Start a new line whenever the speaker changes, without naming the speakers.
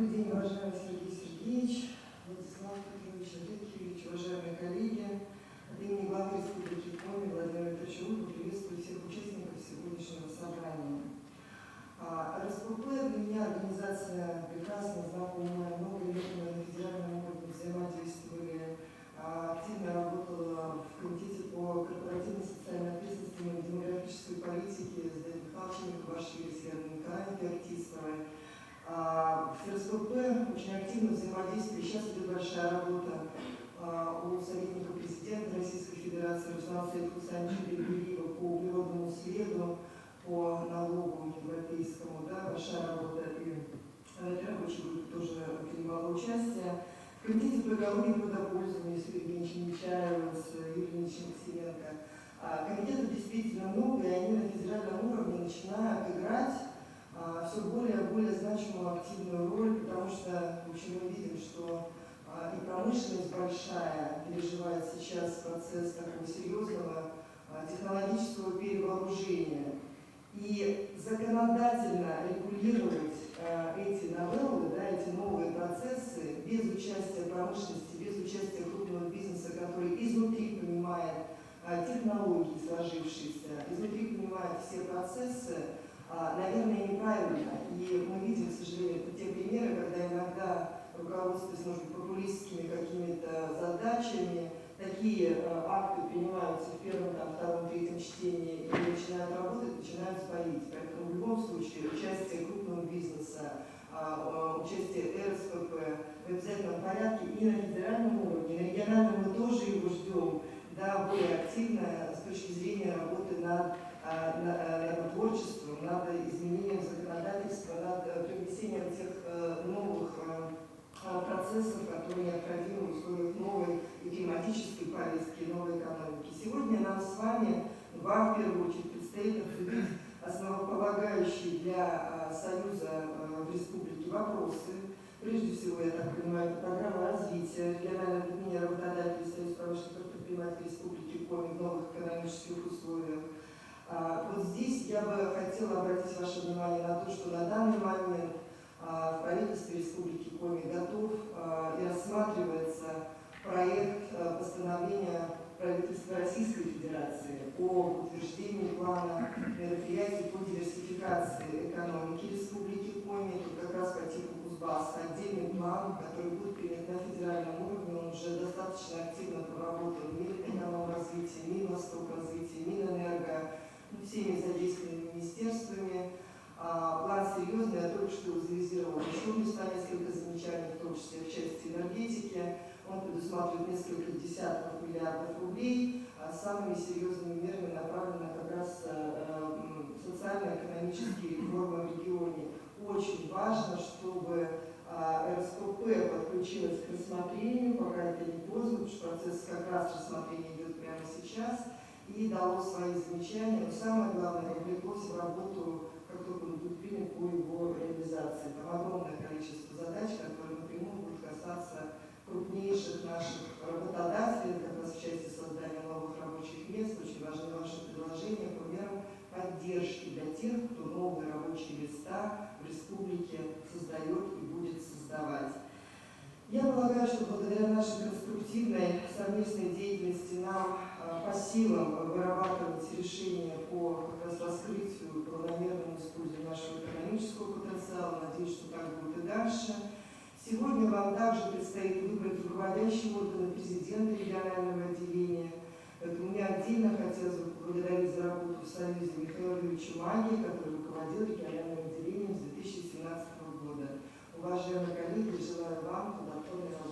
Добрый день, уважаемый Сергей Сергеевич, Владислав Петрович, Олег Юрьевич, уважаемые коллеги. От имени главы Республики Коми Владимира Петровича Улова приветствую всех участников сегодняшнего собрания. РСПП для меня организация прекрасно знакомая, много лет мы на федеральном уровне взаимодействовали, активно работала в комитете по корпоративной социальной ответственности и демографической политике с Дэвидом Михайловичем Кубашвили, с Верой Николаевной Артистовой. В РСПП очень активно взаимодействие. Сейчас идет большая работа у советника президента Российской Федерации Руслана Александровича Беляева по углеродному следу, по налогу европейскому. Да, большая работа. И в этой рабочей группе тоже принимала участие. В комитете по экологии и водопользованию с Евгением Нечаевым, с Юрием Максименко. Комитетов действительно много, и они на федеральном уровне начинают играть все более и более значимую активную роль, потому что в общем, мы видим, что и промышленность большая переживает сейчас процесс такого серьезного технологического перевооружения. И законодательно регулировать эти новеллы, да, эти новые процессы без участия промышленности, без участия крупного бизнеса, который изнутри понимает технологии сложившиеся, изнутри понимает все процессы, наверное, неправильно. И мы видим, к сожалению, это те примеры, когда иногда руководствуясь, может быть, популистскими какими-то задачами, такие акты принимаются в первом, втором, третьем чтении и начинают работать, начинают сбоить. Поэтому в любом случае участие крупного бизнеса, участие РСПП в обязательном порядке и на федеральном уровне, на региональном мы тоже его ждем, да, более активно с точки зрения работы над творчеством, над изменением законодательства, над привнесением тех новых процессов, которые необходимы в условиях новой и климатической повестки, новой экономики. Сегодня нам с вами, в первую очередь, предстоит обсудить основополагающие для Союза в республике вопросы. Прежде всего, я так понимаю, это программа развития регионального объединения работодателей Союза промышленных предпринимателей Республики Коми в новых экономических условиях. Вот здесь я бы хотела обратить ваше внимание на то, что на данный момент в правительстве Республики Коми готов и рассматривается проект постановления правительства Российской Федерации о утверждении плана мероприятий по диверсификации экономики Республики Коми. Тут как раз по типу Кузбасса отдельный план, который будет принят на федеральном уровне. Он уже достаточно активно проработан Минэкономразвития, Минвостокразвития, Минэнерго, всеми задействованными министерствами. План серьезный, я только что завизировала еще места несколько замечаний, в том числе в части энергетики. Он предусматривает несколько десятков миллиардов рублей, самыми серьезными мерами направлены как раз социально-экономические реформы в регионе. Очень важно, чтобы РСПП подключилась к рассмотрению, пока это не поздно, потому что процесс как раз рассмотрения идет прямо сейчас, и дало свои замечания, но самое главное, вовлеклось в работу, как только он будет принят, по его реализации. Там огромное количество задач, которые напрямую будут касаться крупнейших наших работодателей, как раз в части создания новых рабочих мест. Очень важны ваши предложения по мерам поддержки для тех, кто новые рабочие места в республике создает и будет создавать. Я полагаю, что благодаря нашей конструктивной совместной деятельности нам по силам вырабатывать решения по как раз раскрытию, планомерному использованию нашего экономического потенциала. Надеюсь, что так будет и дальше. Сегодня вам также предстоит выбрать руководящие органы президента регионального отделения. Поэтому мне отдельно хотелось бы поблагодарить за работу в Союзе Михаила Юрьевича Маги, который руководил региональным отделением с 2017 года. Уважаемые коллеги, желаю вам плодотворной работы.